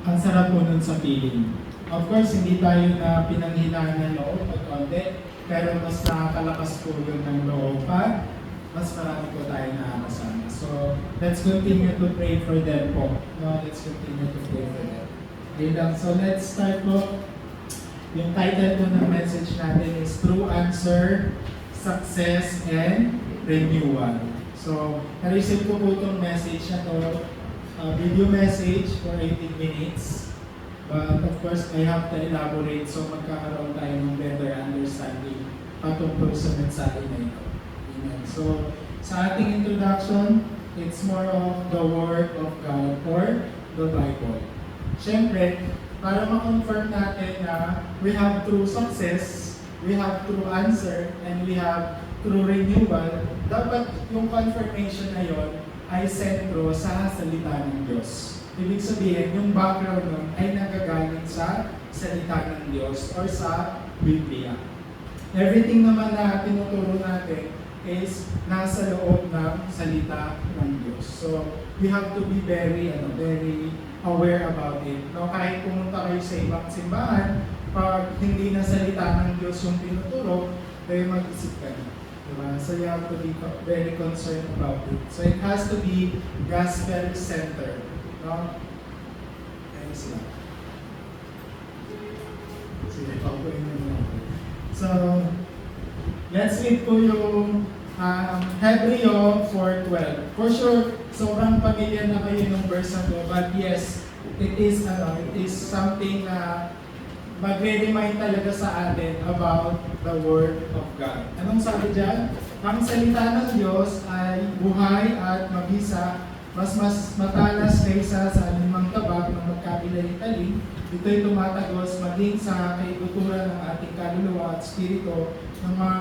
Ang sarap po nun sa feeling. Of course, hindi tayo na pinanghinaan ng loob at konti, pero mas nakakalakas po yun ng loob at mas marami po tayo nakakasama. So, let's continue to pray for them po. No, let's continue to pray for them. Okay lang. So, let's start po. Yung title po ng message natin is True Answer, Success, and Renewal. So, na-receive ko po itong message na to, video message for 18 minutes. But of course, I have to elaborate so magkakaroon tayo ng better understanding patungkol sa mensahe na ito. Amen. So, sa ating introduction, it's more of the Word of God or the Bible. Siyempre, para ma-confirm natin na we have true success, we have true answer, and we have true renewal, dapat yung confirmation na yon ay sentro sa salita ng Diyos. Ibig sabihin, yung background nun ay nagagaling sa salita ng Diyos or sa Biblia. Everything naman na tinuturo natin is nasa loob ng salita ng Diyos. So, we have to be very aware about it. No, kahit pumunta kayo sa ibang simbahan, pag hindi na salita ng Diyos yung tinuturo, kayo mag-isip ka na. Diba? So you have to be very concerned about it. So it has to be gospel-centered. No? Ayun sila. Sige, paupuin mo na. So, let's read po yung Hebreo 4:12. For sure, sobrang pamilya na kayo ng verse na to, but yes, it is something na magre-remind talaga sa atin about the Word of God. Anong sabi dyan? Ang salita ng Diyos ay buhay at mabisa, mas matalas kaysa sa anumang tabak na magkabilay-taling. Ito'y tumatagos maging sa kaibuturan ng ating kaluluwa at spirito, ng mga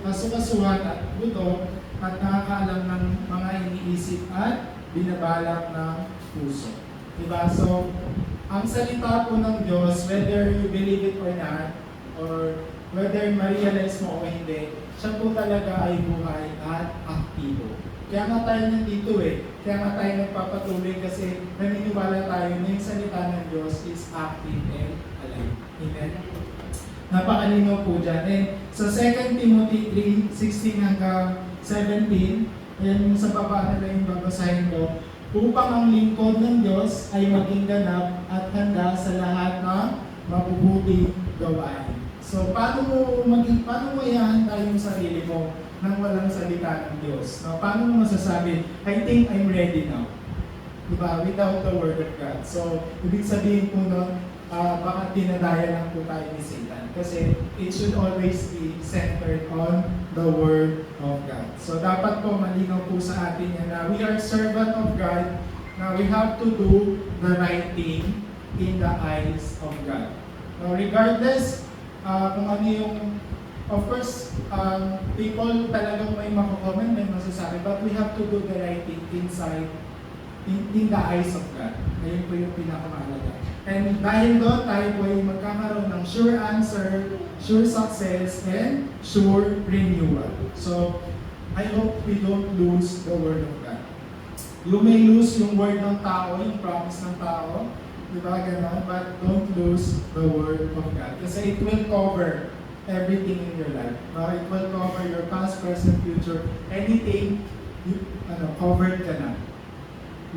kasukasuhan at buto, at nakakaalam ng mga iniisip at binabalak ng puso. Diba? So, ang salita po ng Diyos, whether you believe it or not, or whether ma-realize mo o hindi, siya po talaga ay buhay at aktibo. Kaya nga tayo nandito kaya nga tayo nagpapatuloy kasi naniniwala tayo na yung salita ng Diyos is active and alive. Amen? Napakalinaw po dyan. And sa 2 Timothy 3:16 hanggang 17, yan yung sa baba na lang yung babasahin ko, upang ang lingkod ng Diyos ay maging ganap at handa sa lahat ng mabubuting gawain. So, paano mo ihahanda yung sarili mo nang walang salita ng Diyos? No, paano mo masasabi, I think I'm ready now? Diba? Without the Word of God. So, ibig sabihin po nun, baka dinadaya lang po tayo ni Satan. Kasi it should always be centered on the Word of God. So dapat po malinaw po sa atin yan na we are servant of God, na we have to do the right thing in the eyes of God. Now regardless kung ano yung, of course, people talagang may makakomment, may masasabi, but we have to do the right thing inside, in the eyes of God. Ayun po yung pinakamahalaga. And dahil doon, tayo po ay magkakaroon ng sure answer, sure success, and sure renewal. So, I hope we don't lose the Word of God. You may lose yung word ng tao, yung promise ng tao, di ba gano'n? But don't lose the Word of God. Kasi it will cover everything in your life. It will cover your past, present, future. Anything, covered ka na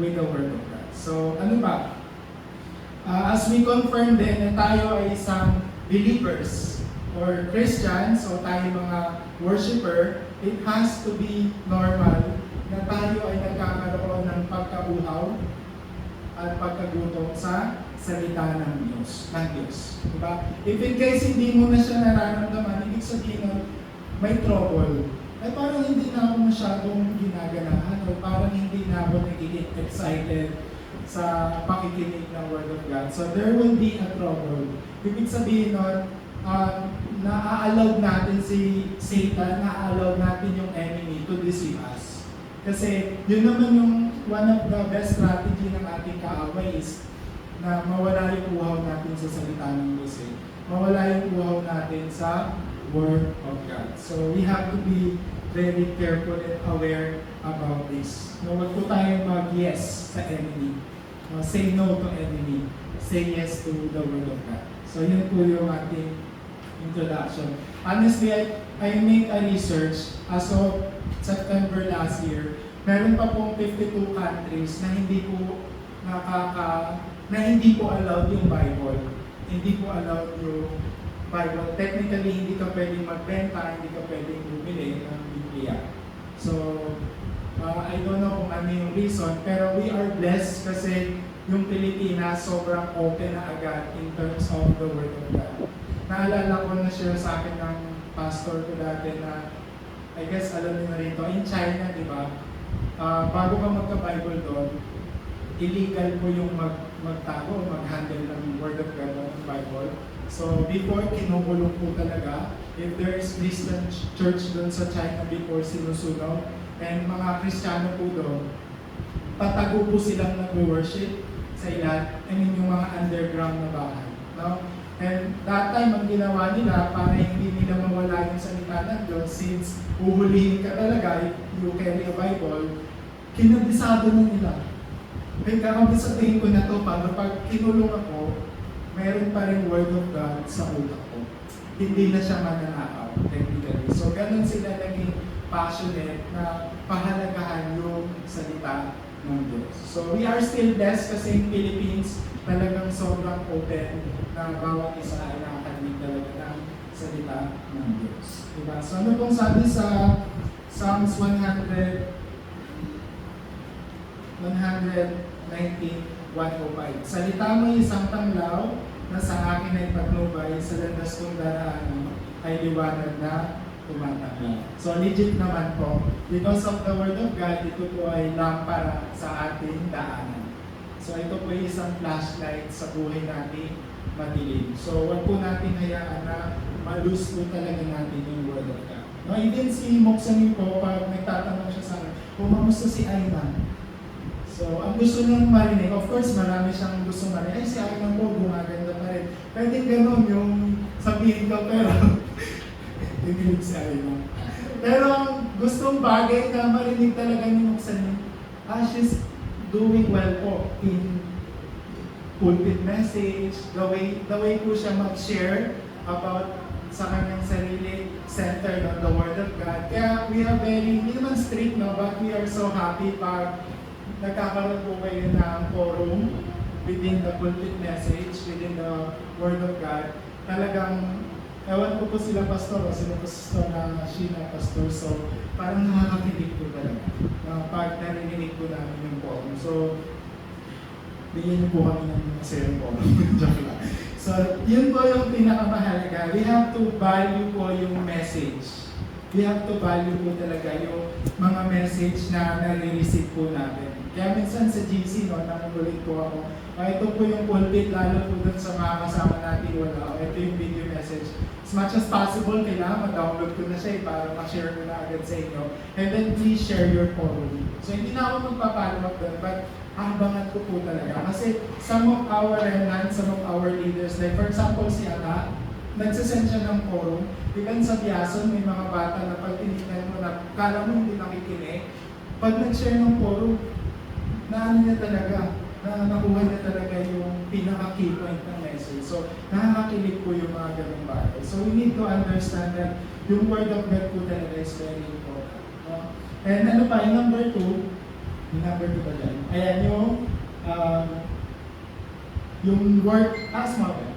with the Word of God. So, ano ba? As we confirm din na tayo ay isang believers or Christians o tayo mga worshiper, it has to be normal na tayo ay nagkakaroon ng pagkauhaw at pagkagutom sa salita ng Diyos. Diba? If in case hindi mo na siya nararamdaman, ibig sabihin nun, may trouble. Ay parang hindi na ako masyadong ginaganahan o parang hindi na ako nagiging excited sa pakikinig ng Word of God. So there will be a trouble. Ibig sabihin nun, na-allow natin si Satan, na-allow natin yung enemy to deceive us. Kasi yun naman yung one of the best strategy ng ating kaaway is na mawala yung uhaw natin sa salita ng Diyos. Mawala yung uhaw natin sa Word of God. So we have to be very careful and aware about this. No, wag po tayong mag-yes sa enemy. Say no to enemy. say yes to the Word of God. So yun po yung ating introduction. Honestly, I make a research as of September last year. Meron pa pong 52 countries na hindi po allowed yung Bible. Hindi po allowed yung Bible. Technically, hindi ka pwedeng magbenta, hindi ka pwedeng bumili ng Biblia. So, I don't know kung ano yung reason, pero we are blessed kasi yung Pilipinas sobrang open na agad in terms of the Word of God. Naalala ko na share sa akin ng pastor ko dati na, I guess alam niyo na rin ito, in China, di ba? Bago ka magka-Bible doon, illegal po yung magtago, mag-handle ng Word of God ng Bible. So before, kinukulong po talaga. If there is Christian church doon sa China before, sinusunog. And mga Kristiyano po doon, patago po silang nag-worship sa ilan, yung mga underground na bahay. No? And that time, ang ginawa nila, para hindi nila mawala yung salita ng Diyos, since uhulihin ka talaga if you carry a Bible, kinabisado na nila. Kaya kakabisatiin ko na to para pag kinulong ako, meron pa rin Word of God sa utak ko. Hindi na siya mananakaw, technically. So, ganun sila naging passionate na pahalagahan yung salita ng Diyos. So, we are still blessed kasi in Philippines, talagang sobrang open na bawat isa ay nakakarinig talaga ng salita ng Diyos. Diba? So, ano pong sabi sa Psalms 119:105. Salita mo isang tanglaw na sa akin ay patnubay, sa landas kong daraan ay liwanag na tumatanglaw. So legit naman po, because of the Word of God, ito po ay lampara sa ating daanan. So ito po ay isang flashlight sa buhay natin madilim. So wag po natin hayaan na malus po talaga natin yung Word of God. No, even si Moksanin po, pag nagtatanong siya sa akin, kamusta si Ayman? So, ang gusto niyang marinig, of course, marami siyang gusto marinig. Ay, si Ayman po, gumaganda pa rin. Pwede gano'n yung sabihin ko, pero hindi si Ayman. Pero ang gustong bagay na marinig talaga ni Moksanin, she's doing well po in pulpit message, the way po siya mag-share about sa kanyang sarili, centered on the Word of God. Kaya we are very, hindi naman strict, no, but we are so happy pag nagkakaroon po kayo ng forum within the pulpit message, within the Word of God. Talagang, ewan ko po sila pastor, sila pastor na Sheena pastor, so parang nakakakilig po talaga pag narinig po namin yung forum. So, bigyan niyo po kami ng masayang forum. Joke lang. So, yun po yung pinakamahalaga. We have to value po yung message. We have to value po talaga yung mga message na nare-receive po natin. Kaya minsan sa GC, nangulit po ako, ito po yung pulpit, lalo po dun sa mga kasama natin, ito yung video message. As much as possible, kailangan mag-download ko na siya para ma-share ko na agad sa inyo. And then please share your forum. So hindi na ako magpa-follow up doon, but abangan ko po talaga. Kasi some of our remnants, some of our leaders, like for example si Ana, nagsasend siya ng forum. Even sa Biason, may mga bata na pag tinignan mo na kala mo hindi nakikinig, pag nag-share ng forum, na niya talaga, na nakuha niya talaga yung pinaka-key point ng message. So, nakakakilig po yung mga ganung bagay. So, we need to understand that yung Word of God po talaga is very important. No? And ano pa, yung number 2 ba dyan? Ayan yung word, asma ba?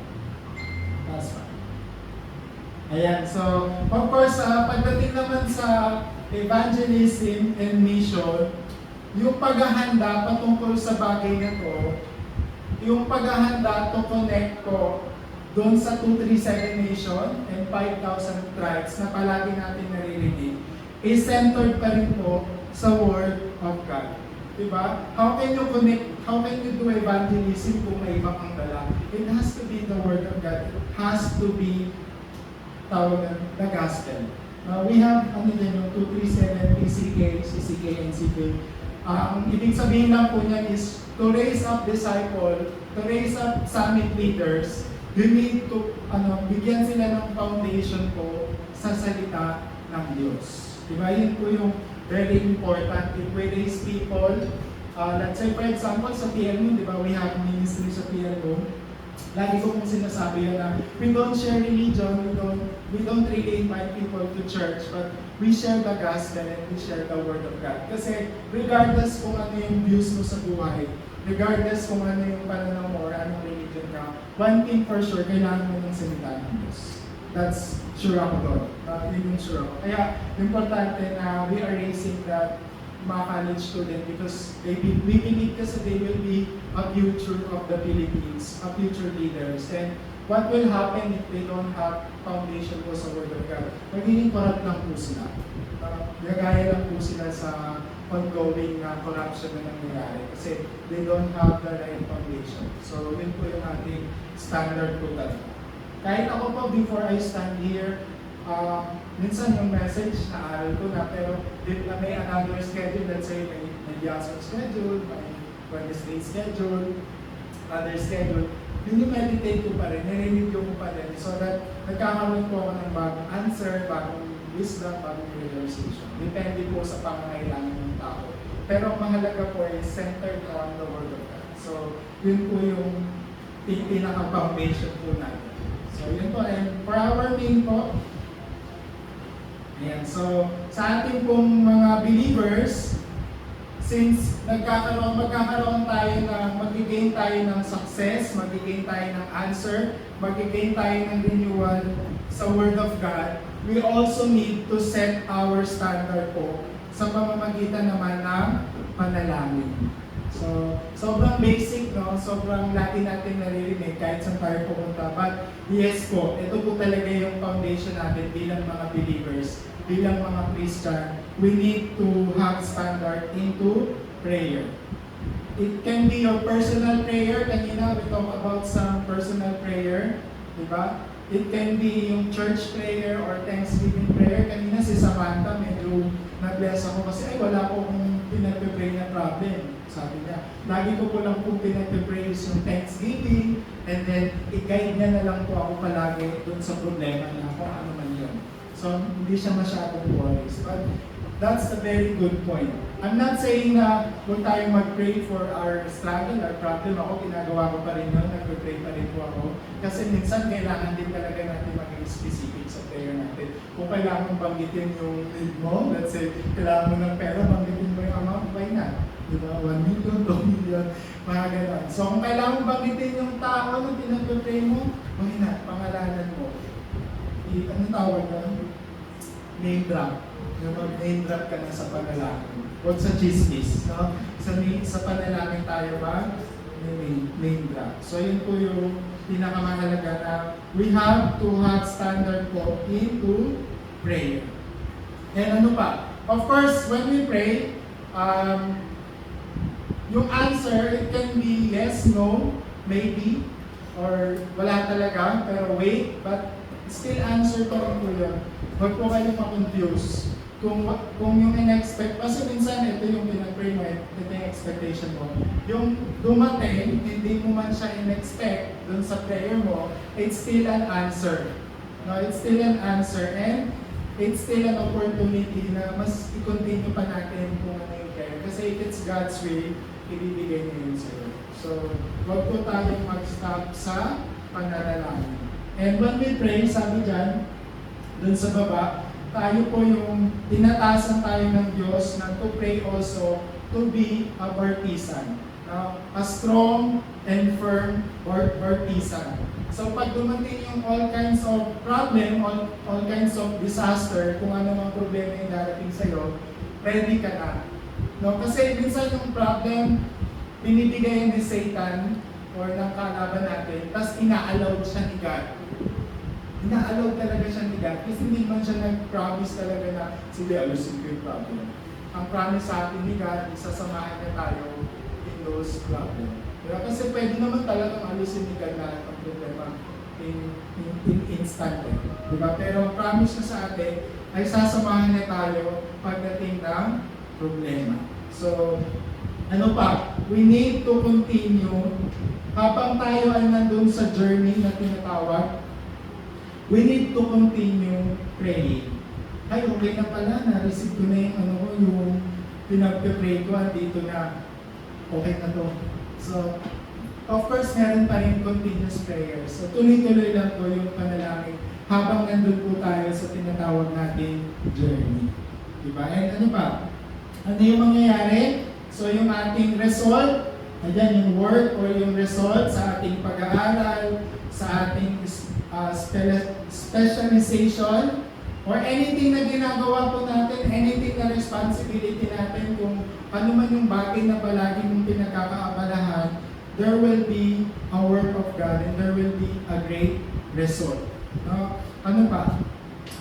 Asma. Ayan, so, of course, pagdating naman sa evangelism and mission, yung paghahanda patungkol sa bagay na to, yung paghahanda to connect ko doon sa 237 nation and 5,000 tribes na palagi natin naririnig, is centered pa rin po sa Word of God. Diba? How can you connect, how can you do evangelism kung may iba kang dala? It has to be the Word of God. It has to be the gospel. We have yung 237 PCK, CCK, and CK. Ang ibig sabihin lang po niyan is to raise up disciple, to raise up summit leaders, you need to bigyan sila ng foundation po sa salita ng Diyos. Diba? Yun po yung very important. If we raise people Let's say for example sa PLM, di ba, we have ministry sa PLM. Lagi ko pong sinasabi yun na we don't share religion, we don't really invite people to church, but we share the gospel and we share the word of God. Kasi regardless kung ano yung views mo sa buhay, regardless kung ano yung pananaw mo or anong religion ka, one thing for sure, kailangan mo ng salita ng Diyos. That's sure ako doon. Yun yung sure ako. Kaya importante na we are raising that mga college student because we believe kasi they will be a future of the Philippines, a future leaders. And what will happen if they don't have foundation po sa Word of God? Magiging corrupt lang po sila. Gagaya lang po sila sa ongoing corruption na nangyayari kasi they don't have the right foundation. So yun po yung ating standard po talaga. Kahit ako po, before I stand here, minsan yung message na aral ko na, pero may another schedule, let's say may Biasan schedule, may Wednesday schedule, other schedule, meditate ko pa rin, nire-review ko pa rin, so that nagkakaroon po ako ng bagong answer, bagong wisdom, bagong realization. Depende po sa pangangailangan ng tao. Pero ang mahalaga po ay centered on the Word of God. So, yun po yung pinaka-foundation po natin. So, yun po. And for our main po, ayan. So, sa ating pong mga believers, since magkakaroon tayo mag-gain tayo ng success, mag-gain tayo ng answer, mag-gain tayo ng renewal sa Word of God, we also need to set our standard po sa pamamagitan naman ng panalangin. So, sobrang basic, no? Sobrang lagi natin naririnig kahit saan tayo pupunta. But yes po, ito po talaga yung foundation natin bilang mga believers, bilang mga Christian. We need to have standard into prayer. It can be your personal prayer. Kanina we talk about some personal prayer, di ba? It can be yung church prayer or Thanksgiving prayer. Kanina si Samantha, medyo na-bless ako kasi ay wala ko akong pinag-pray na problem. Sabi niya, lagi ko po lang po pinag-pray yung Thanksgiving and then i-guide niya na lang po ako palagi dun sa problema na kung ano man yun. So, hindi siya masyadong worries. But that's a very good point. I'm not saying na huwag tayong mag-pray for our struggle, our problem. Ako, ginagawa ko pa rin yun, nag-pray pa rin po ako. Kasi minsan, kailangan din talaga natin maging specific sa prayer natin. Kung kailangan banggitin yung need mo, let's say, kailangan mo ng pera, banggitin mo yung amount, why not? Diba? 1 million, 2 million, mga ganon. So, kung kailangan banggitin yung tao na pinag-pray mo, why not? Pangalanan mo. Ano tawag na? Name drop. Yung mag-name drop ka na sa panalangin. Huwag sa chismis. No? Sa panalangin tayo ba? Name drop. So, yun po yung pinakamahalaga na we have to have standard po into prayer. And ano pa? Of course, when we pray, yung answer, it can be yes, no, maybe, or wala talaga, pero wait, but still answer ko rin po yun. Huwag po kayo ma-confuse. Kung yung in-expect, kasi minsan ito yung pinag-pray mo, ito yung expectation mo. Yung dumating, hindi mo man siya in-expect dun sa prayer mo, it's still an answer. No, it's still an answer and it's still an opportunity na mas i-continue pa natin kung ano yung prayer. Kasi if it's God's will, ibibigay niya yun sa'yo. So, huwag po tayong mag-stop sa pananalangin. And when we pray, sabi dyan, dun sa baba, tayo po yung tinatasan tayo ng Diyos na to pray also to be a partisan. A strong and firm partisan. So pag dumating yung all kinds of problem, all kinds of disaster, kung ano mang problema yung darating sa'yo, ready ka na. No? Kasi minsan yung problem, binibigay ni Satan or ng kalaban natin, tapos ina-allowed siya ni God. Ina-allowed talaga siya ni God kasi hindi man siya nag-promise talaga na sige, alusin ko yung problem. Ang promise sa atin ni God, isasamahan niya tayo in those problems. Diba? Kasi pwede naman talagang alusin ni God lahat ng problema in instant. Diba? Pero ang promise niya sa atin ay sasamahan niya tayo pagdating ng problema. So, ano pa? We need to continue habang tayo ay nandun sa journey na tinatawag. We need to continue praying. Ay, okay na pala, na-receive ko na yung yung pinag-pray ko, andito na. okay na to. So, of course, meron pa rin continuous prayer. So, tuloy-tuloy lang po yung panalangin habang nandun po tayo sa tinatawag nating journey. Diba? And ano pa? Ano yung mangyayari? So, yung ating result, ayan, yung work or yung result sa ating pag-aaral, sa ating specialization, or anything na ginagawa po natin, anything na responsibility natin, kung ano man yung bagay na palagi mong pinagkakaabalahan, there will be a work of God and there will be a great result. No? Ano pa?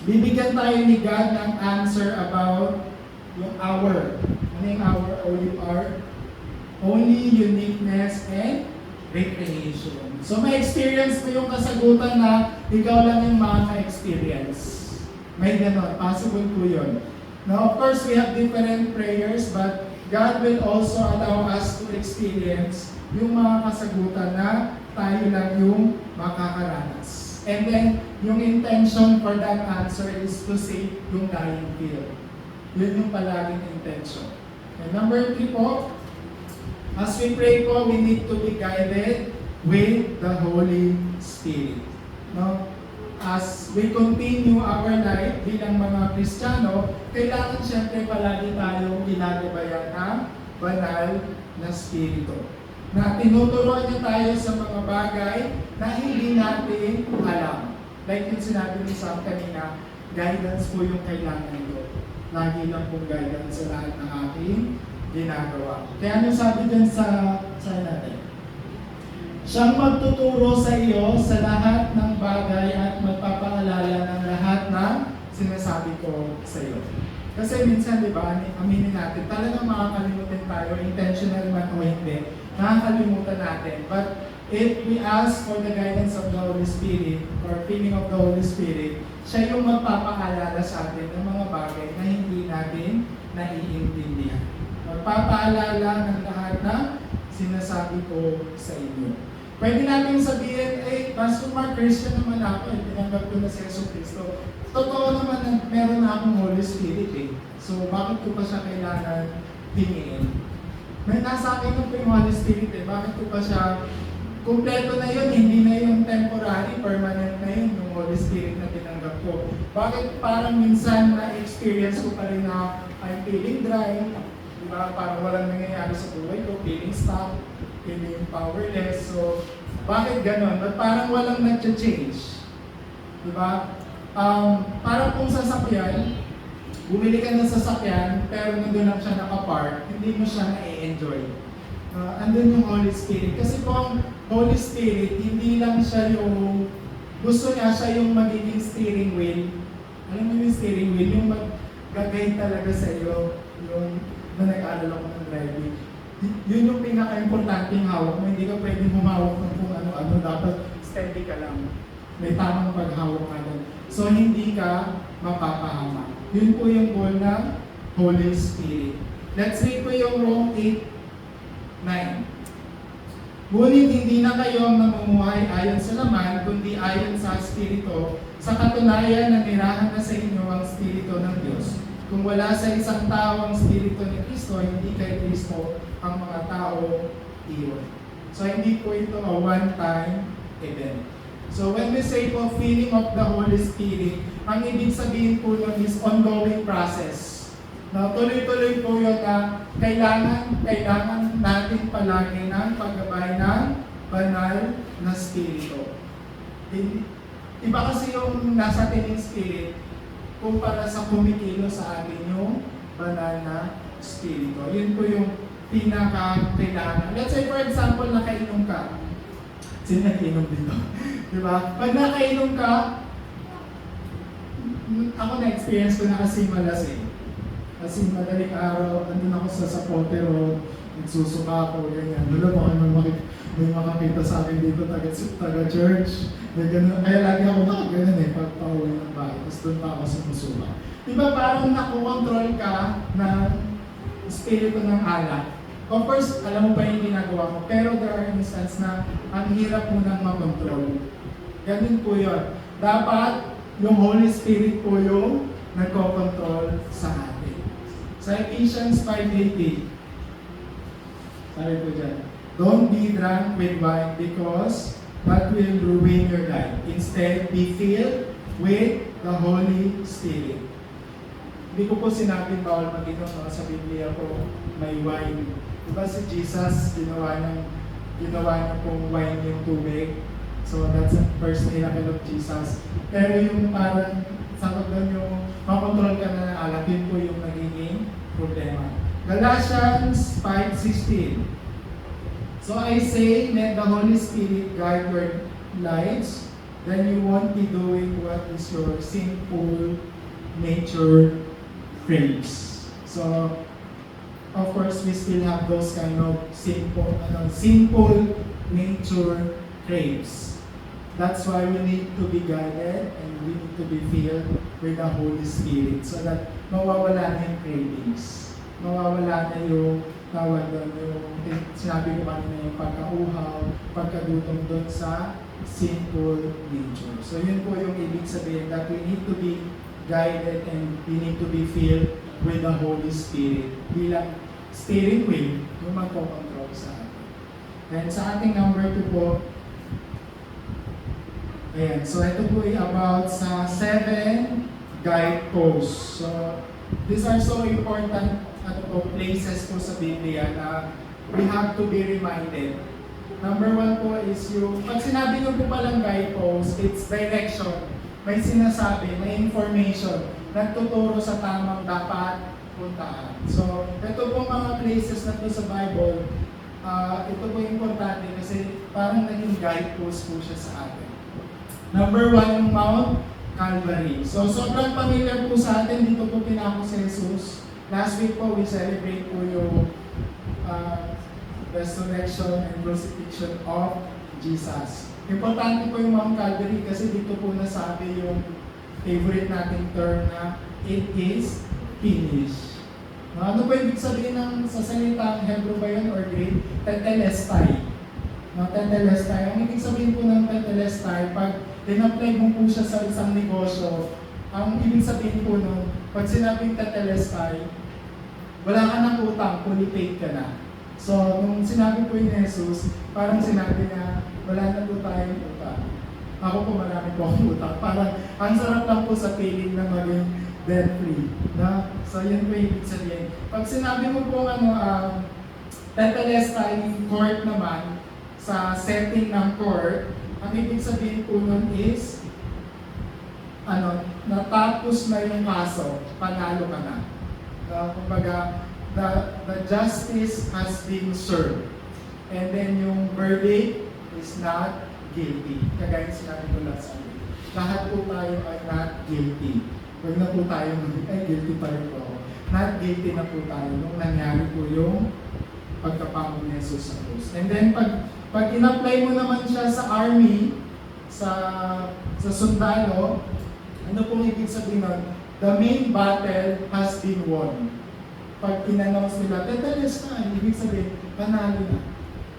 Bibigyan tayo ni God ng answer about yung hour. Ano yung hour? O-U-R? Only uniqueness and recreation. So may experience mo yung kasagutan na ikaw lang yung makaka-experience. May ganon. Possible po yun. Now, of course, we have different prayers, but God will also allow us to experience yung mga kasagutan na tayo lang yung makakaranas. And then, yung intention for that answer is to save yung dying field. Yun yung palaging intention. And number 3 po, as we pray po, we need to be guided with the Holy Spirit. No? As we continue our life bilang mga Kristiyano, kailangan siyempre palagi tayong ginagabayan ng banal na Spirito. Na tinuturuan niya tayo sa mga bagay na hindi natin alam. Like yung sinabi ni Sam kanina, guidance po yung kailangan nito. Lagi lang pong guidance sa lahat ng ating ginagawa. Kaya ano sabi dyan sa natin? Siyang magtuturo sa iyo sa lahat ng bagay at magpapaalala ng lahat ng sinasabi ko sa iyo. Kasi minsan, di ba, aminin natin, talagang makakalimutan tayo, intentional man o hindi, nakakalimutan natin. But if we ask for the guidance of the Holy Spirit or feeling of the Holy Spirit, siya yung magpapaalala sa atin ng mga bagay na hindi natin naiintindihan. Magpapaalala ng lahat ng sinasabi ko sa inyo. Pwede natin sabihin, Pastor Mark, Christian naman ako, tinanggap ko na si Jesus Cristo. Totoo naman na meron na akong Holy Spirit So, bakit ko pa siya kailangan hingin? May nasa akin po yung Holy Spirit Bakit ko pa siya, kumpleto na yun, hindi na yung temporary, permanent na yun, yung Holy Spirit na tinanggap ko. Bakit parang minsan na-experience ko pa rin na I'm feeling dry, diba? Parang walang nangyayari sa buhay ko, feeling stuck, feeling powerless. So, bakit ganon? But parang walang nag-change. Diba? Parang kung sasakyan, bumili ka ng sasakyan, pero nandun lang siya nakapark, hindi mo siya na-enjoy. Andun yung Holy Spirit. Kasi po ang Holy Spirit, hindi lang siya yung, gusto niya siya yung magiging steering wheel. Alam mo yung steering wheel? Yung mag-guide talaga sa iyo, yung na nag-aaral ako ng driving. Yun yung pinaka-importanting hawak mo. Hindi ka pwedeng humawak ng kung ano-ano. Dapat steady ka lang. May tamang paghawak ka doon. So, hindi ka mapapahamak. Yun po yung goal ng Holy Spirit. Let's read po yung Rome 8:9. Ngunit hindi na kayo ang namumuhay ayon sa laman, kundi ayon sa Espiritu, sa katunayan na nirahan na sa inyo ang Espiritu ng Diyos. Kung wala sa isang tao ang Espiritu ni Kristo, hindi kay Kristo ang mga tao iyon. So, hindi po ito a one-time event. So, when we say po feeling of the Holy Spirit, ang ibig sabihin po nun is ongoing process. Na tuloy-tuloy po yun na kailangan natin palagi ng paggabay ng banal na Espiritu. Iba kasi yung nasa atin yung Spirit, kumpara sa kumikilo sa atin yung banal na Espiritu. Yun po yung pinaka-kailangan. Let's say for example, nakainom ka. Sino nakainom dito? Diba? Pag nakainom ka, ako na-experience ko na kasi malasing. Kasi madaling araw, andun ako sa Pote Road, nagsusuka ako, ganyan. Wala mo may makakita sa akin dito, taga-church. Kaya lagi ako ganyan pag pauwi ng bahay. Tapos doon pa ako sumusuka. Diba parang nakukontrol ka ng espiritu ng alak? Of course, alam mo pa yung ginagawa mo, pero there are instances na ang hirap mo nang makontrol. Ganun po yun. Dapat yung Holy Spirit po yung nagko-control sa atin. Sa Ephesians 5:18, Sabi po dyan, don't be drunk with wine because that will ruin your life. Instead, be filled with the Holy Spirit. Hindi ko po sinabing bawal mag-inom, no? Sa Biblia po may wine. Diba si Jesus, ginawa niya pong wine yung tubig. So that's the first miracle of Jesus. Pero yung parang, sabi doon yung makontrol ka na ng alak, yun po yung nagiging problema. Galatians 5:16. So I say, let the Holy Spirit guide your lives, then you won't be doing what is your sinful nature craves. So, of course, we still have those kind of sinful nature craves. That's why we need to be guided and we need to be filled with the Holy Spirit so that mawawala na yung cravings. Mawawala na yung tawag doon, yung sinabi ko kanina yung pagkauhaw, pagkagutom doon sa sinful nature. So yun po yung ibig sabihin that we need to be guided and we need to be filled with the Holy Spirit bilang steering wheel yung magkocontrol sa atin. And sa ating number 2 po, ayan, so ito po ay about sa 7 guideposts. So these are so important places po sa Biblia na we have to be reminded. Number 1 po is yung, pag sinabi nyo po palang guidepost, it's direction. May sinasabi, may information, nagtuturo sa tamang dapat puntaan. So, ito po mga places na po sa Bible, ito po importante kasi parang naging guidepost po siya sa atin. Number 1, yung Mount Calvary. So, sobrang familiar po sa atin, dito po pinako si Jesus. Last week po, we celebrate po yung resurrection and crucifixion of Jesus. Importante po yung Mount Calvary kasi dito po nasabi yung favorite nating term na it is finished. Ano po ibig sabihin ng sa salitang Hebrew ba yun or Greek? Tetelestai. Tetelestai. Ang ibig sabihin po ng tetelestai, pag in-apply mo po siya sa isang negosyo, ang ibig sabihin po nun, pag sinabing tetelestai, wala ka ng utang, fully paid ka na. So, nung sinabi po ni Jesus, parang sinabi niya, wala na po tayong utang. Ako po marami po akong utang. Parang, ang sarap lang po sa feeling na maging debt-free. So, yun po ibig sabihin. Pag sinabi mo po tetelestai court naman, sa setting ng court, ang ibig sabihin po nun is, natapos na yung kaso, panalo ka na. Kumbaga, the justice has been served. And then yung verdict is not guilty. Kagaya sinabi ko last Sunday. Lahat po tayo ay not guilty. Huwag na po tayo guilty pa rin po. Not guilty na po tayo nung nangyari po yung pagkapangod ni Jesus sa krus. And then pag in-apply mo naman siya sa army, sa sundalo, ano pong ibig sabihin nun? The main battle has been won. Pag in-announce nila, tetelestai, ibig sabihin, panalo na.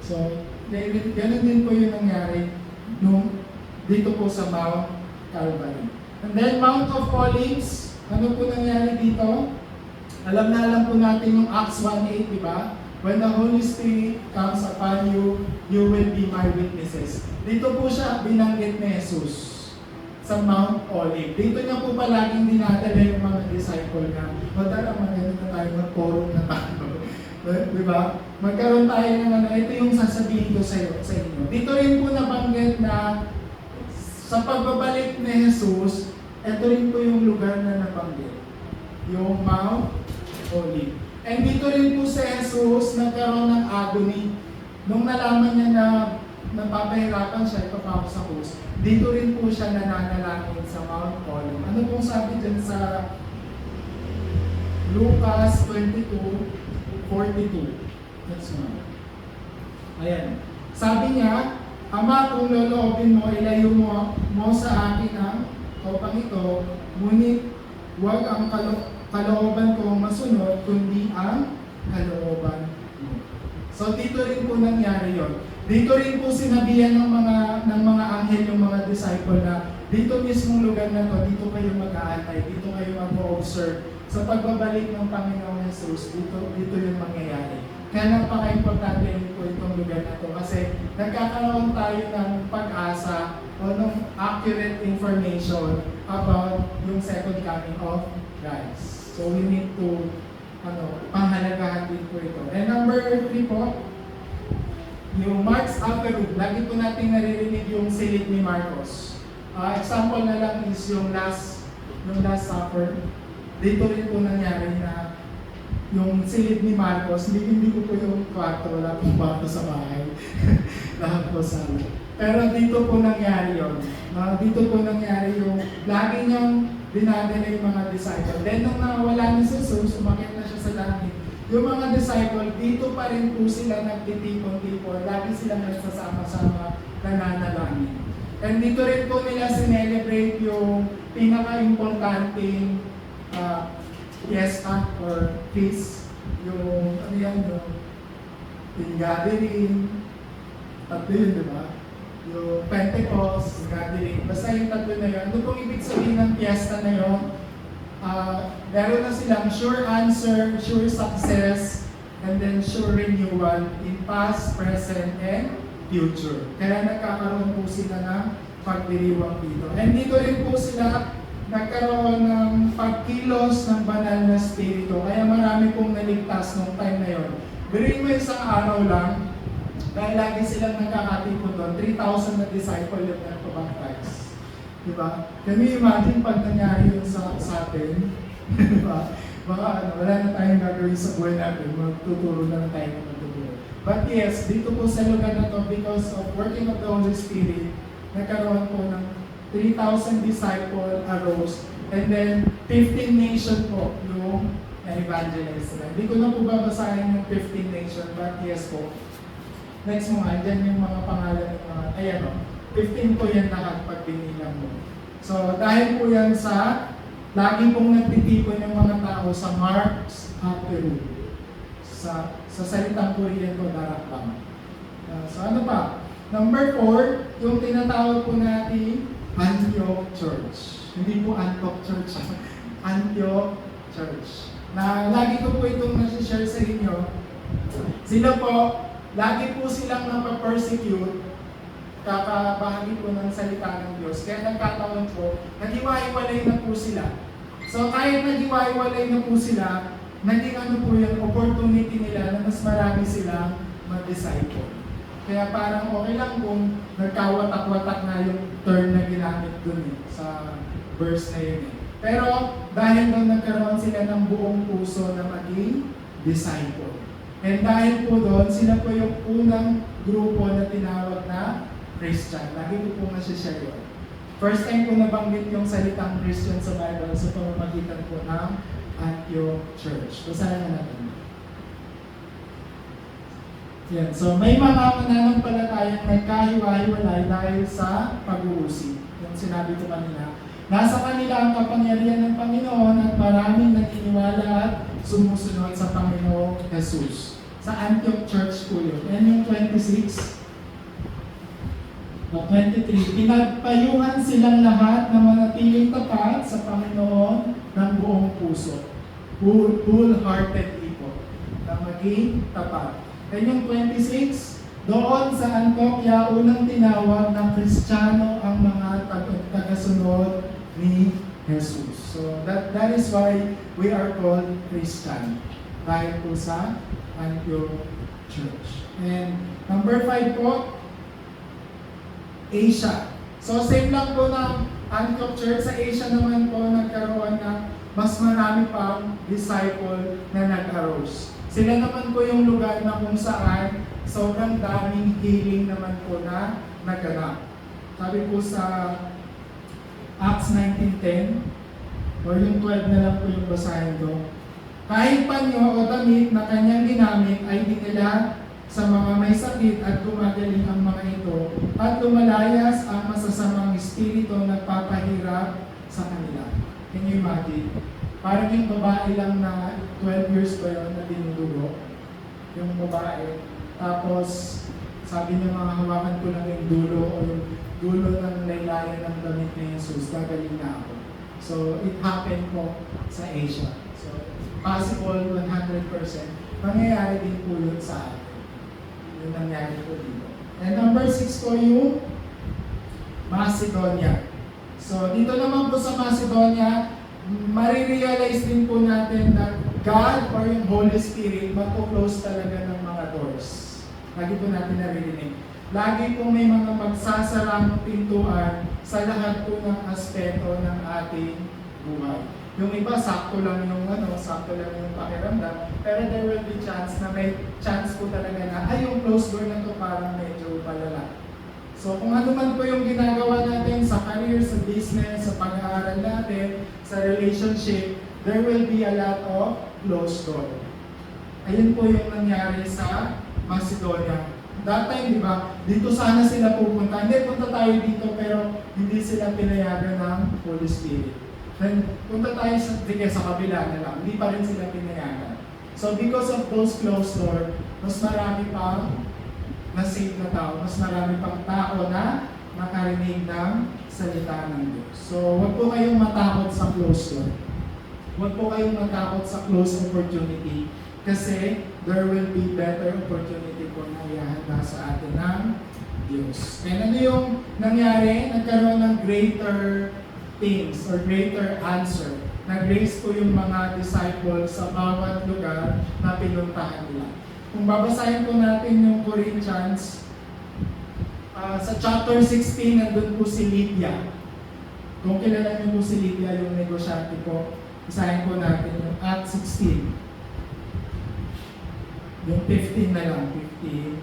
So, ganun din po yung nangyari dito po sa Mount Calvary. And then, Mount of Olives, ano po nangyari dito? Alam po natin yung Acts 1:8, di ba? When the Holy Spirit comes upon you, you will be my witnesses. Dito po siya binanggit ni Jesus sa Mount Olive. Dito niya po palaging dinadala yung mga disciple niya. Tara, maganda na tayo, mag-forum na tayo. Diba? Magkaroon tayo ng ito yung sasabihin ko sa inyo. Dito rin po nabanggit na sa pagbabalik ni Jesus, ito rin po yung lugar na nabanggit. Yung Mount Olive. And dito rin po si Jesus nagkaroon ng agony. Nung nalaman niya na napapahirapan siya, ipapako sa krus, dito rin po siya nananalangin sa Mount Olive. Ano pong sabi dyan sa Lucas 22:42? That's one. Ayan. Sabi niya, Ama, kung loloobin mo, ilayo mo sa akin ang kopang ito, ngunit huwag ang kalooban ko masunod, kundi ang kalooban mo. So dito rin po nangyari yon. Dito rin po sinabihan ng mga anghel yung mga disciple na dito mismong lugar na to, dito kayo mag-aantay, dito kayo mag-observe. Sa pagbabalik ng Panginoong Jesus, dito yung mangyayari. Kaya napaka-importante rin po itong lugar na to kasi nagkakaroon tayo ng pag-asa o ng accurate information about yung second coming of Christ. So we need to pahalagahan din po ito. And number 3 po, yung Mark's Upper Room. Lagi po natin naririnig yung silid ni Marcos. Example na lang is yung last supper. Dito rin po nangyari na yung silid ni Marcos, hindi ko po yung kwarto, wala pong kwarto sa bahay. Lahat po sana. Pero dito po nangyari yun. Dito po nangyari yung lagi niyang dinadala yung mga disciple. Then nung nawala ni Jesus, umakyat na siya sa langit. Yung mga disciple, dito pa rin po sila nagtitipon-tipon. Lagi silang nagsasama-sama nananalangin. And dito rin po nila sinelebrate yung pinaka-importanting fiesta or feast, yung yung gathering, tatlo yun, di ba? Yung Pentecost, gathering, basta yung tatlo na yun. Ano pong ibig sabihin ng fiesta na yun? Meron na silang sure answer, sure success, and then sure renewal in past, present, and future. Kaya nagkakaroon po sila ng pagdiriwang dito. And dito rin po sila nagkaroon ng pagkilos ng banal na spirito. Kaya marami pong naligtas nung time na yon. Biruin mo isang araw lang, dahil lagi silang nakakatipon doon, 3,000 na disciple yung nagpabaptize. Diba? Can you imagine pag nangyari yun sa atin? Diba? Baka wala na tayong gagawin sa buhay natin, magtuturo na tayo ng magtuturo. But yes, dito po sa lugar na to, because of working of the Holy Spirit, nagkaroon po ng 3,000 disciple arose, and then 15 nation po yung na-evangelize na. Hindi ko na po babasahin yung 15 nation, but yes po. Next mo nga, dyan yung mga pangalan ng mga, ayan o, 15 po yan lahat pag binilang mo. So, dahil po yan sa, lagi pong nagtitipon yung mga tao sa Mark's Upper Room. Sa salitang Korean ko, darakbang. So, ano pa? Number 4, yung tinatawag po natin Antioch Church. Hindi po Antioch Church, Antioch Church. Na lagi ko po itong nasi-share sa inyo. Sila po, lagi po silang napapersecute, kakabahagi po ng salita ng Diyos. Kaya nagkataon po, naghiwa-hiwalay na po sila. So kahit naghiwa-hiwalay na po sila, naging po yung opportunity nila na mas marami silang mag-disciple. Kaya parang okay lang kung nagkawatak-watak na yung term na ginamit dun sa verse na yun. Pero dahil doon nagkaroon sila ng buong puso na maging disciple. And dahil po doon, sila po yung unang grupo na tinawag na Christian. Lagi ko po nasi-share yun. First time ko nabanggit yung salitang Christian sa Bible sa pamamagitan po ng Antioch Church. Basahin na natin. Yan. So may mga mananampalatayang nagkahiwa-hiwalay dahil sa pag-uusig. Yung sinabi ko kanina. Nasa kanila ang kapangyarihan ng Panginoon at maraming naniniwala at sumusunod sa Panginoong Jesus. Sa Antioch Church po yun. Yan yung 26. 23. Pinagpayuhan silang lahat na manatiling tapat sa Panginoon ng buong puso. Wholeheartedly po. Na maging tapat. Then yung 26, doon sa Antioquia, unang tinawag ng Kristiyano ang mga tagasunod ni Jesus. So that is why we are called Christian. Dahil po sa Antioch Church. And number 5 po, Asia. So same lang po ng Antioch Church. Sa Asia naman po nagkaroon ng mas marami pang disciple na nag-arose. Sila naman po yung lugar na kung saan sobrang daming healing naman po na naganap. Sabi po sa Acts 19:10, or yung 12 na lang po yung basahin ko. Kahit panyo o damit na kanyang ginamit ay dinala sa mga may sakit at gumagaling ang mga ito at lumalayas ang masasamang espiritu na nagpapahirap sa kanila. Can you imagine? Parang yung babae lang na 12 years pa yun na dinudugo. Yung babae. Tapos, sabi niya mga hawakan ko lang yung dulo o yung dulo ng laylayan ng damit ni Jesus. Gagaling na ako. So, it happened po sa Asia. So, possible 100%. Mangyayari din po yun sa atin. Yung nangyari po dito. And number 6 po yung Macedonia. So, dito naman po sa Macedonia, marirealize din po natin na God or yung Holy Spirit magpo-close talaga ng mga doors. Lagi po natin naririnig. Lagi po may mga magsasarang pintuan sa lahat po ng aspeto ng ating buhay. Yung iba, sakto lang yung pakiramdam, pero there will be chance na may chance po talaga na, yung closed door na to parang medyo palala. So kung ano man po yung ginagawa natin sa career, sa business, sa pag-aaral natin, sa relationship, there will be a lot of closed door. Ayun po yung nangyari sa Macedonia. That time, di ba, dito sana sila pupunta. Hindi, punta tayo dito, pero hindi sila pinayagan ng Holy Spirit. Then, punta tayo sa kabila na lang. Hindi pa rin sila pinayagan. So, because of those closed door, mas marami pang na-save na tao. Mas marami pang tao na makarinig ng salita ng Diyos. So, huwag po kayong matakot sa closed door. Huwag po kayong matakot sa closed opportunity. Kasi, there will be better opportunity po na ihahanda sa atin ng Diyos. And ano yung nangyari? Nagkaroon ng greater things or greater answer. Nag-raise po yung mga disciples sa bawat lugar na pinuntahan nila. Kung babasahin po natin yung Corinthians, sa chapter 16, nandun po si Lydia. Kung kilala niyo po si Lydia, yung negosyante po, isahin po natin yung Acts 16. Yung 15 na lang, 15.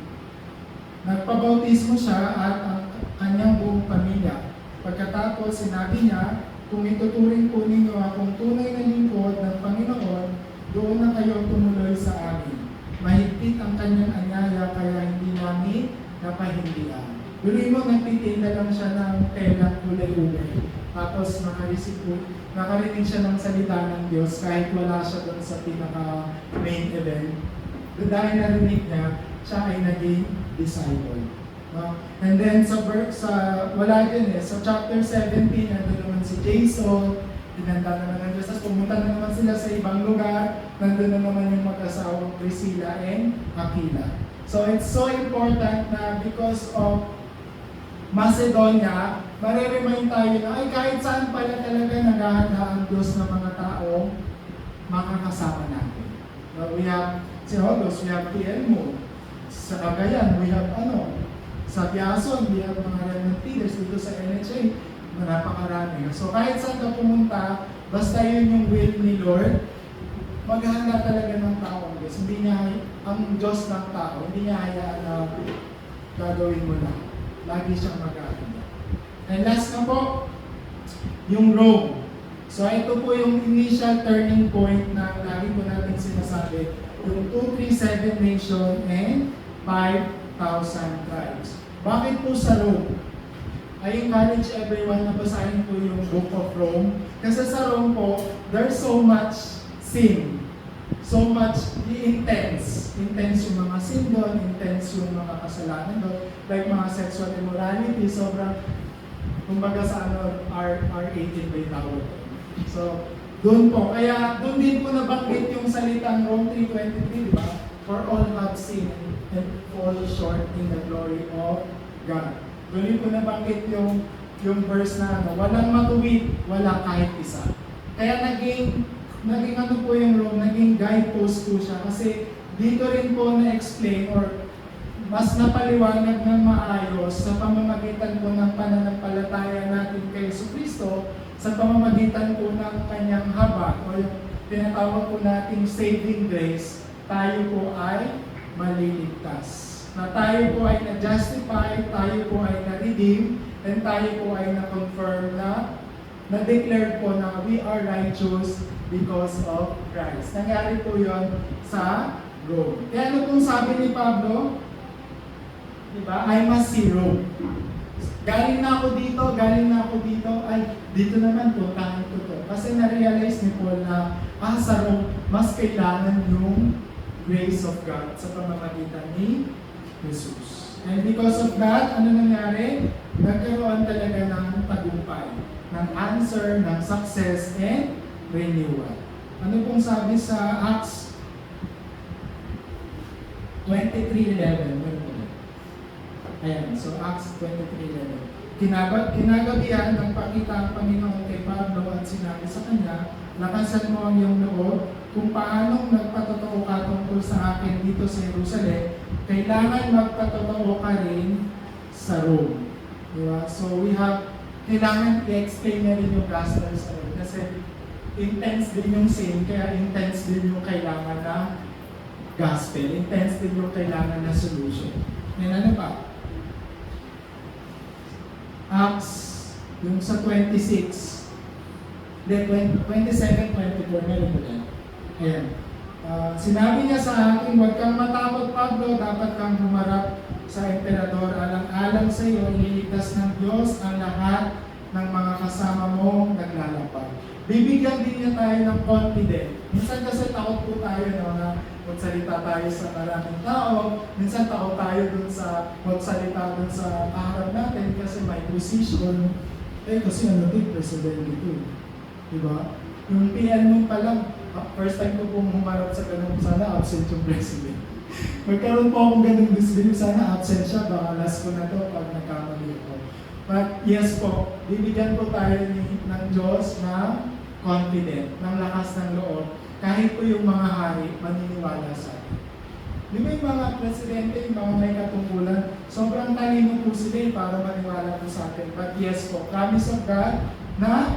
Nagpabautismo siya at ang kanyang buong pamilya. Pagkatapos, sinabi niya, kung ituturing po ninyo akong tunay na lingkod ng Panginoon, doon na kayo tumuloy sa amin. Mahigpit ang kanyang anyaya, kaya hindi namin napahindihan. Duloy mo, nagtitinda lang siya ng telang kulay-ulay. Tapos nakarinig siya ng salita ng Diyos kahit wala siya doon sa pinaka-main event. Dahil narinig niya, siya ay naging disciple. And then sa chapter 17, nandun naman si Jason, tinanda naman ng Diyos, tapos pumunta na naman sila sa ibang lugar, nandun na naman yung mag-asawang Priscilla and Aquila. So it's so important na because of Macedonia, mareremind tayo na kahit saan pala talaga naghahanda ang Diyos ng mga tao makakasama natin. We have si Holos, we have PLMO. Sa Cagayan, we have sa Biason, we have mga remnant leaders dito sa NHA, napakarami. So kahit saan ka pumunta, basta yun yung will ni Lord, maghahanda talaga ng tao ang Diyos. Hindi niya, ang Diyos ng tao, hindi niya hayaan na gagawin mo lang. Lagi siyang maghahanda. And last na po, yung Rome. So ito po yung initial turning point na lagi po natin sinasabi, yung 237 nation and 5,000 tribes. Bakit po sa Rome? I encourage everyone na basahin po yung Book of Rome. Kasi sa Rome po, there's so much sin. So much intense. Intense yung mga sin doon, intense yung mga kasalanan doon. Like mga sexual immorality, sobrang, kumbaga sa R18 by tawag. So, doon po. Kaya doon din po nabanggit yung salitang Rome 3:23, di ba? For all have sinned and fall short in the glory of God. Doon din po nabanggit yung verse na walang matuwid, wala kahit isa. Kaya naging po yung Rome, naging guidepost po siya. Kasi dito rin po na-explain or mas napaliwanag ng maayos sa pamamagitan po ng pananampalataya natin kay Jesucristo, sa pamamagitan po ng kanyang habag o yung tinatawag po nating saving grace, tayo po ay maliligtas. Na tayo po ay na-justify, tayo po ay na-redeem, and tayo po ay na-confirm na-declare po na we are righteous because of Christ. Nangyari po yon sa Rome. Kaya ano pong sabi ni Pablo? Diba? I must see Rome. Galing na ako dito, ay dito naman puntahan ko to. Kasi na-realize ni Paul na sa Rome, mas kailangan yung grace of God sa pamamagitan ni Jesus. And because of that, ano nangyari? Nagkaroon talaga ng tagumpay, ng answer, ng success, and renewal. Ano pong sabi sa Acts 23:11? Meron po ba? Ayan, so Acts 23:11. Kinagabihan ng pakita ang Panginoon kay Pablo at sinabi sa kanya, lakasan mo ang iyong loob kung paanong nagpatotoo ka tungkol sa akin dito sa Jerusalem, kailangan magpatotoo ka rin sa Rome. Diba? So kailangan i-explain na rin yung gospel sa Rome kasi intense din yung sin, kaya intense din yung kailangan na gospel, intense din yung kailangan na solution. Yan ano pa? Acts, yung sa 27, 24, meron po dyan. Ayan. Sinabi niya sa akin, huwag kang matakot, Pablo, dapat kang humarap sa emperador. Alang-alang sa iyo, ililigtas ng Diyos ang lahat ng mga kasama mong naglalapag. Bibigyan din niya tayo ng confidence. Minsan kasi takot po tayo na magsalita tayo sa maraming tao. Minsan takot tayo dun sa magsalita dun sa kaharap natin kasi may position. Kasi presidente ito. Diba? Yung PN mo pa lang, first time ko pong humarap sa ganun, sana absent yung president. Magkaroon po akong ganung disbelief, sana absent siya, baka last ko na to pag nagkamali ko. But yes po, bibigyan po tayo ng Diyos na confident, ng lakas ng loob, kahit po yung mga hari maniniwala sa atin. Di ba yung mga presidente, yung mga may katungkulan, sobrang talino po sila para maniwala po sa atin. But yes po, promise of God na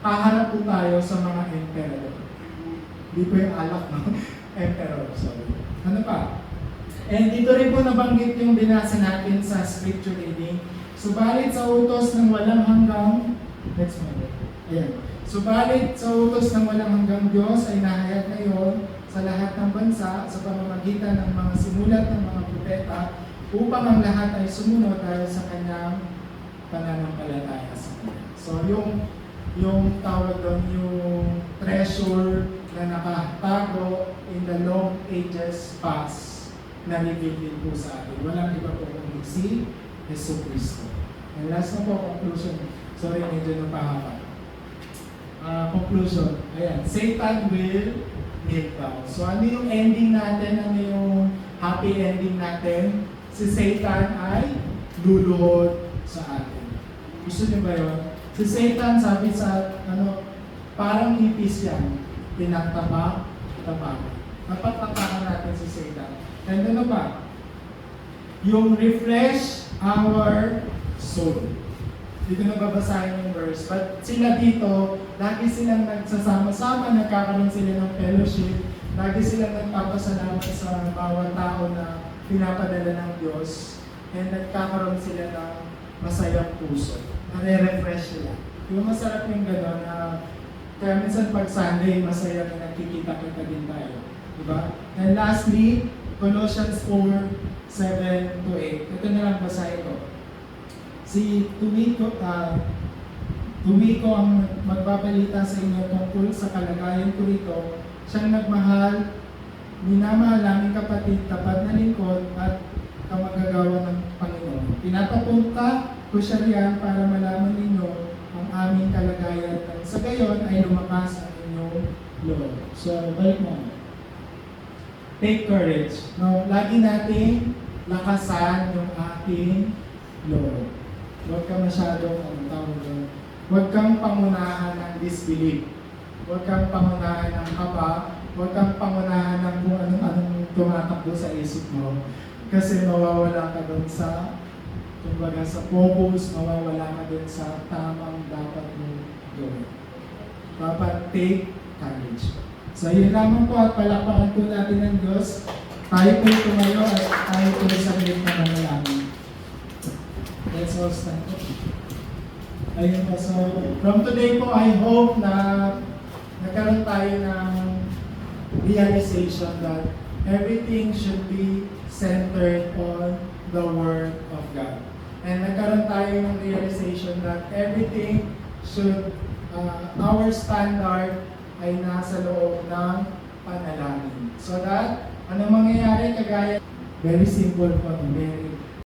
haharap po tayo sa mga emperor. Di po yung alak, no? Emperor, sorry. Ano pa? And dito rin po nabanggit yung binasa natin sa scripture reading. Subalit sa utos ng walang hanggang, next one. Ayan. Subalit sa utos ng walang hanggang Diyos ay nahayag ngayon sa lahat ng bansa sa pamamagitan ng mga sinulat ng mga propeta upang ang lahat ay sumunod dahil sa kanyang pananampalataya sa Kanya. So yung tawag doon, yung treasure na nakatago in the long ages past na reveal din po sa atin. Walang iba po kundi si Yesu Cristo. And last na po, conclusion. Sorry, medyo napahaba. Conclusion. Ayan, Satan will kneel down. So ano yung ending natin? Ano yung happy ending natin? Si Satan ay luluhod sa atin. Gusto niyo ba yun? Si Satan, sabi sa, parang ipis yan. Pinagtapak. Napagtapakan natin si Satan. And ano ba? Yung refresh our soul. Dito na babasahin yung verse. But sila dito, lagi silang nagsasama-sama, nagkakaroon sila ng fellowship, lagi silang nagpapasalamat sa bawat tao na pinapadala ng Diyos, and nagkakaroon sila ng masayang puso. Nare-refresh sila. Yung masarap yung gano'n na kaya minsan pag Sunday, masaya na nagkikita-kita din tayo. Diba? And lastly, Colossians 4:7-8. Ito na lang basahin ko. Si Tumiko ang magbabalita sa inyo tungkol sa kalagayan ko rito. Siyang nagmahal, minamahal aming kapatid, tapat na lingkod at kamagagawa ng Panginoon. Pinapapunta ko siya riyan para malaman ninyo ang aming kalagayan at sa gayon ay lumakas ang inyong loob. So, balik mo. Take courage. No, lagi nating lakasan yung ating loob. Huwag ka masyadong, huwag kang pangunahan ng disbelief. Huwag kang pangunahan ng kaba. Huwag kang pangunahan ng kung anong tumatakbo sa isip mo. Kasi mawawala ka doon sa, kumbaga sa focus, mawawala ka doon sa tamang dapat mo gawin. Dapat take courage. So yun lamang po at palakpakan po natin ng Diyos. Tayo po tumayo at tayo po sa galit na manalangin. Let's all stand up. Ayun po. So, from today po, I hope na nagkaroon tayo ng realization that everything should be centered on the Word of God. And nagkaroon tayo ng realization that everything should, our standard ay nasa loob ng panalangin. So that, ano mangyayari kagaya, very simple po, very